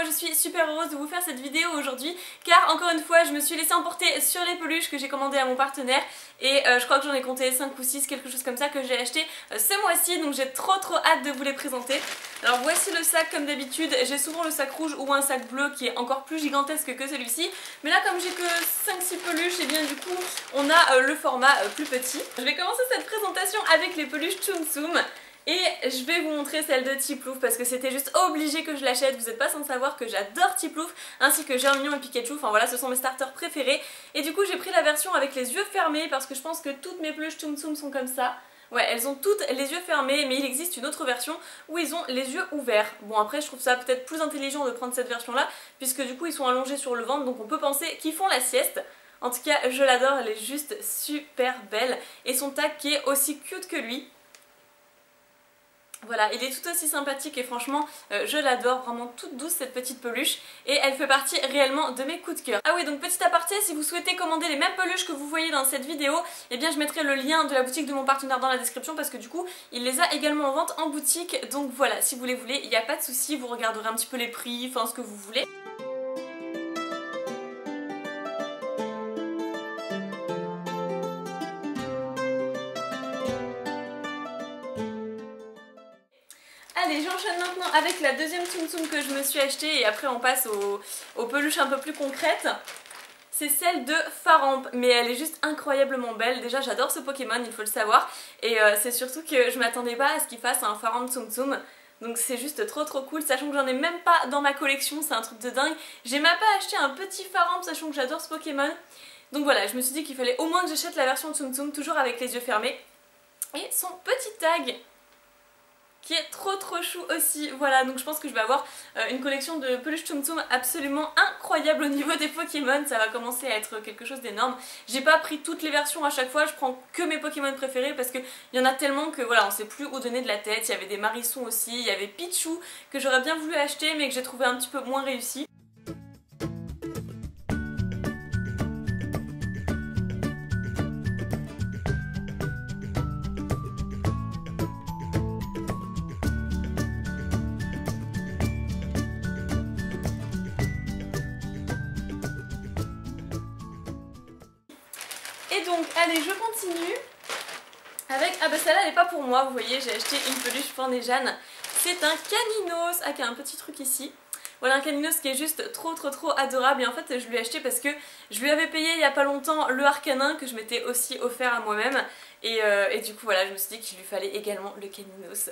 moi je suis super heureuse de vous faire cette vidéo aujourd'hui car encore une fois je me suis laissée emporter sur les peluches que j'ai commandées à mon partenaire et je crois que j'en ai compté 5 ou 6, quelque chose comme ça, que j'ai acheté ce mois-ci, donc j'ai trop hâte de vous les présenter. Alors voici le sac comme d'habitude, j'ai souvent le sac rouge ou un sac bleu qui est encore plus gigantesque que celui-ci, mais là comme j'ai que 5-6 peluches, et bien du coup on a le format plus petit. Je vais commencer cette présentation avec les peluches Tsum Tsum. Et je vais vous montrer celle de Tiplouf parce que c'était juste obligé que je l'achète. Vous n'êtes pas sans savoir que j'adore Tiplouf ainsi que Germignon et Pikachu. Enfin voilà, ce sont mes starters préférés. Et du coup j'ai pris la version avec les yeux fermés parce que je pense que toutes mes peluches Tsum Tsum sont comme ça. Ouais, elles ont toutes les yeux fermés, mais il existe une autre version où ils ont les yeux ouverts. Bon, après je trouve ça peut-être plus intelligent de prendre cette version là puisque du coup ils sont allongés sur le ventre, donc on peut penser qu'ils font la sieste. En tout cas je l'adore, elle est juste super belle et son tag qui est aussi cute que lui. Voilà, il est tout aussi sympathique et franchement je l'adore, vraiment toute douce cette petite peluche et elle fait partie réellement de mes coups de cœur. Ah oui, donc petit aparté, si vous souhaitez commander les mêmes peluches que vous voyez dans cette vidéo, eh bien je mettrai le lien de la boutique de mon partenaire dans la description parce que du coup il les a également en vente en boutique, donc voilà, si vous les voulez, il n'y a pas de souci, vous regarderez un petit peu les prix, enfin ce que vous voulez. Allez, j'enchaîne maintenant avec la deuxième Tsum Tsum que je me suis achetée et après on passe aux peluches un peu plus concrètes. C'est celle de Faramp, mais elle est juste incroyablement belle. Déjà j'adore ce Pokémon, il faut le savoir, et c'est surtout que je m'attendais pas à ce qu'il fasse un Faramp Tsum Tsum. Donc c'est juste trop cool, sachant que j'en ai même pas dans ma collection, c'est un truc de dingue. J'ai même pas acheté un petit Faramp, sachant que j'adore ce Pokémon. Donc voilà, je me suis dit qu'il fallait au moins que j'achète la version Tsum Tsum, toujours avec les yeux fermés. Et son petit tag qui est trop chou aussi. Voilà, donc je pense que je vais avoir une collection de peluches Tsum Tsum absolument incroyable au niveau des Pokémon. Ça va commencer à être quelque chose d'énorme. J'ai pas pris toutes les versions à chaque fois, je prends que mes Pokémon préférés parce qu'il y en a tellement que voilà, on sait plus où donner de la tête. Il y avait des Marissons aussi, il y avait Pichu que j'aurais bien voulu acheter mais que j'ai trouvé un petit peu moins réussi. Et donc, allez, je continue avec... Ah bah celle-là, elle est pas pour moi, vous voyez, j'ai acheté une peluche pour Nejane. C'est un Caninos, qui a un petit truc ici. Voilà, un Caninos qui est juste trop adorable. Et en fait, je lui ai acheté parce que je lui avais payé il y a pas longtemps le Arcanin que je m'étais aussi offert à moi-même. Et du coup, voilà, je me suis dit qu'il lui fallait également le Caninos.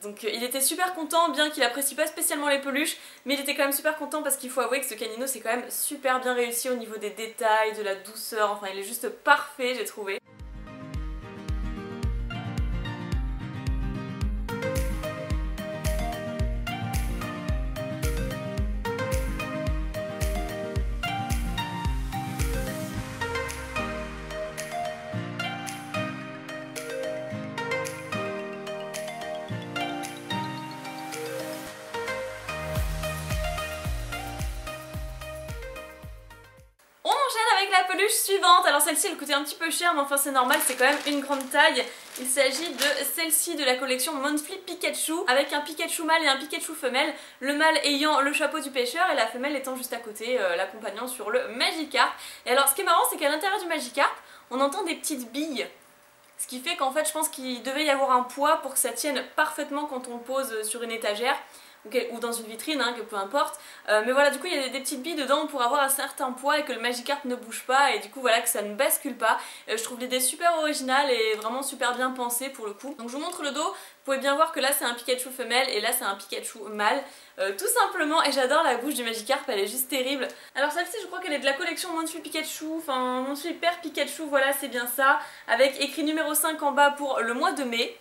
Donc il était super content, bien qu'il apprécie pas spécialement les peluches, mais il était quand même super content parce qu'il faut avouer que ce Caninos c'est quand même super bien réussi au niveau des détails, de la douceur, enfin il est juste parfait j'ai trouvé. Avec la peluche suivante, alors celle-ci elle coûtait un petit peu cher mais enfin c'est normal, c'est quand même une grande taille. Il s'agit de celle-ci de la collection Monthly Pikachu avec un Pikachu mâle et un Pikachu femelle, le mâle ayant le chapeau du pêcheur et la femelle étant juste à côté, l'accompagnant sur le Magikarp. Et alors ce qui est marrant c'est qu'à l'intérieur du Magikarp on entend des petites billes, ce qui fait qu'en fait je pense qu'il devait y avoir un poids pour que ça tienne parfaitement quand on le pose sur une étagère ou dans une vitrine, hein, que peu importe. Mais voilà, du coup il y a des petites billes dedans pour avoir un certain poids et que le Magikarp ne bouge pas et du coup voilà que ça ne bascule pas. Je trouve l'idée super originale et vraiment super bien pensée pour le coup. Donc je vous montre le dos, vous pouvez bien voir que là c'est un Pikachu femelle et là c'est un Pikachu mâle. Tout simplement, et j'adore la bouche du Magikarp, elle est juste terrible. Alors celle-ci je crois qu'elle est de la collection Monthly Pikachu, enfin Monthly Père Pikachu, voilà c'est bien ça, avec écrit numéro 5 en bas pour le mois de mai.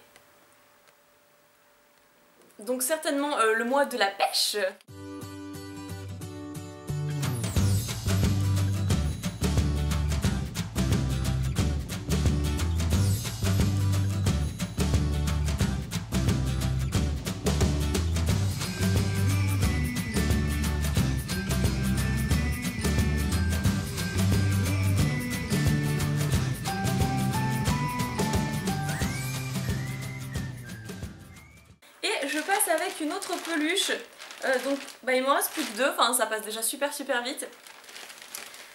Donc certainement le mois de la pêche. avec une autre peluche. Donc il m'en reste plus que deux, enfin ça passe déjà super vite.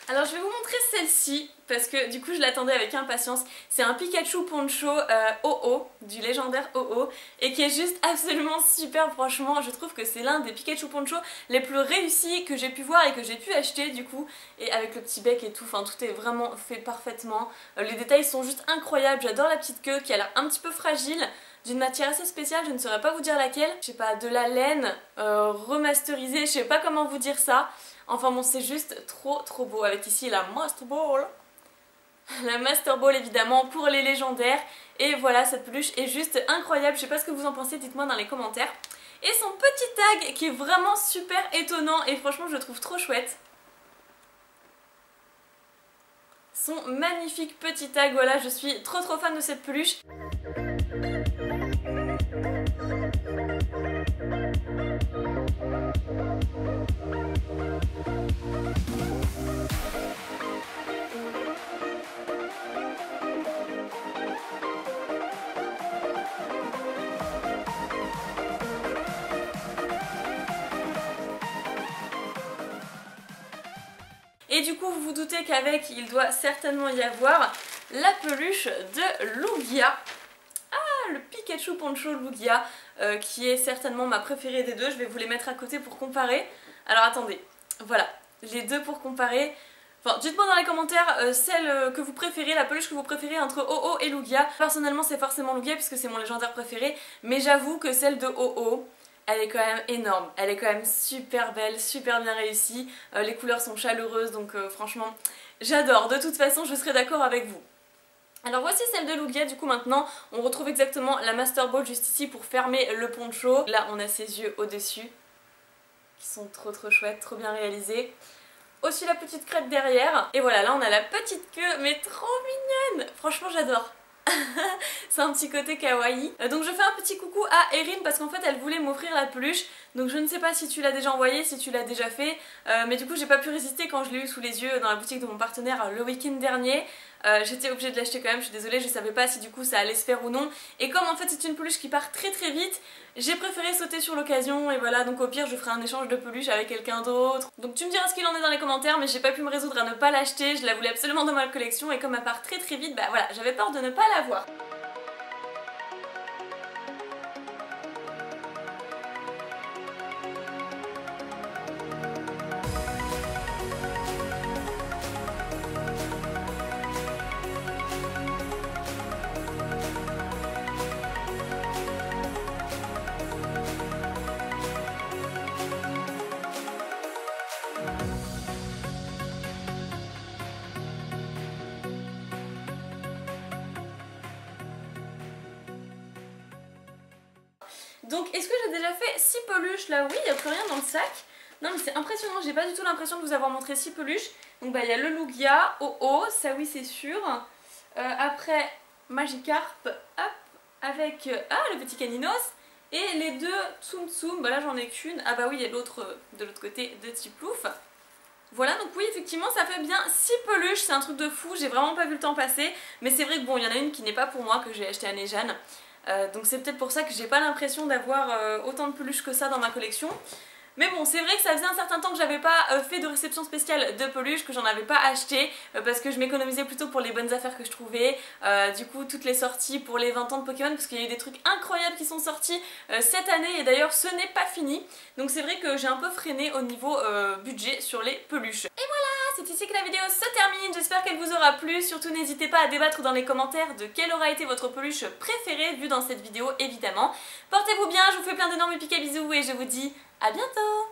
Alors je vais vous montrer celle-ci parce que du coup je l'attendais avec impatience. C'est un Pikachu Poncho OO, du légendaire OO, et qui est juste absolument super. Franchement je trouve que c'est l'un des Pikachu Poncho les plus réussis que j'ai pu voir et que j'ai pu acheter du coup. Et avec le petit bec et tout, enfin tout est vraiment fait parfaitement. Les détails sont juste incroyables, j'adore la petite queue qui a l'air un petit peu fragile, d'une matière assez spéciale, je ne saurais pas vous dire laquelle. Je sais pas, de la laine remasterisée, je sais pas comment vous dire ça. Enfin bon, c'est juste trop beau, avec ici la Master Ball. La Master Ball évidemment pour les légendaires. Et voilà, cette peluche est juste incroyable, je sais pas ce que vous en pensez, dites-moi dans les commentaires. Et son petit tag qui est vraiment super étonnant et franchement je le trouve trop chouette. Son magnifique petit tag, voilà, je suis trop fan de cette peluche. Et du coup vous vous doutez qu'avec il doit certainement y avoir la peluche de Lugia. Ah, le Pikachu Poncho Lugia qui est certainement ma préférée des deux. Je vais vous les mettre à côté pour comparer. Alors attendez, voilà, les deux pour comparer. Enfin, dites-moi dans les commentaires celle que vous préférez, la peluche que vous préférez entre OO et Lugia. Personnellement c'est forcément Lugia puisque c'est mon légendaire préféré, mais j'avoue que celle de OO, elle est quand même énorme, elle est quand même super belle, super bien réussie, les couleurs sont chaleureuses donc franchement j'adore, de toute façon je serai d'accord avec vous. Alors voici celle de Lugia, du coup maintenant on retrouve exactement la Master Ball juste ici pour fermer le poncho. Là on a ses yeux au-dessus, qui sont trop chouettes, trop bien réalisés. Aussi la petite crête derrière, et voilà là on a la petite queue mais trop mignonne, franchement j'adore. C'est un petit côté kawaii. Donc je fais un petit coucou à Erin parce qu'en fait elle voulait m'offrir la peluche. Donc je ne sais pas si tu l'as déjà envoyée, si tu l'as déjà fait, mais du coup j'ai pas pu résister quand je l'ai eu sous les yeux dans la boutique de mon partenaire le week-end dernier. J'étais obligée de l'acheter quand même, je suis désolée, je savais pas si du coup ça allait se faire ou non. Et comme en fait c'est une peluche qui part très vite, j'ai préféré sauter sur l'occasion et voilà, donc au pire je ferai un échange de peluche avec quelqu'un d'autre. Donc tu me diras ce qu'il en est dans les commentaires, mais j'ai pas pu me résoudre à ne pas l'acheter, je la voulais absolument dans ma collection et comme elle part très vite, bah voilà, j'avais peur de ne pas l'avoir. Donc est-ce que j'ai déjà fait 6 peluches là? Oui, il n'y a plus rien dans le sac. Non mais c'est impressionnant, j'ai pas du tout l'impression de vous avoir montré 6 peluches. Donc il y a le Lugia, OO, ça oui c'est sûr. Après Magikarp, hop, avec le petit Caninos. Et les deux Tsum Tsum, bah là j'en ai qu'une. Ah bah oui, il y a l'autre de l'autre côté de Tiplouf. Voilà, donc oui effectivement ça fait bien 6 peluches, c'est un truc de fou, j'ai vraiment pas vu le temps passer. Mais c'est vrai que bon, il y en a une qui n'est pas pour moi, que j'ai acheté à Nejane. Donc c'est peut-être pour ça que j'ai pas l'impression d'avoir autant de peluches que ça dans ma collection. Mais bon, c'est vrai que ça faisait un certain temps que j'avais pas fait de réception spéciale de peluches, que j'en avais pas acheté parce que je m'économisais plutôt pour les bonnes affaires que je trouvais. Du coup, toutes les sorties pour les 20 ans de Pokémon, parce qu'il y a eu des trucs incroyables qui sont sortis cette année et d'ailleurs ce n'est pas fini. Donc c'est vrai que j'ai un peu freiné au niveau budget sur les peluches. Et voilà, c'est ici que la vidéo se termine, j'espère qu'elle vous aura plu. Surtout n'hésitez pas à débattre dans les commentaires de quelle aura été votre peluche préférée vue dans cette vidéo évidemment. Portez-vous bien, je vous fais plein d'énormes piques à bisous et je vous dis à bientôt!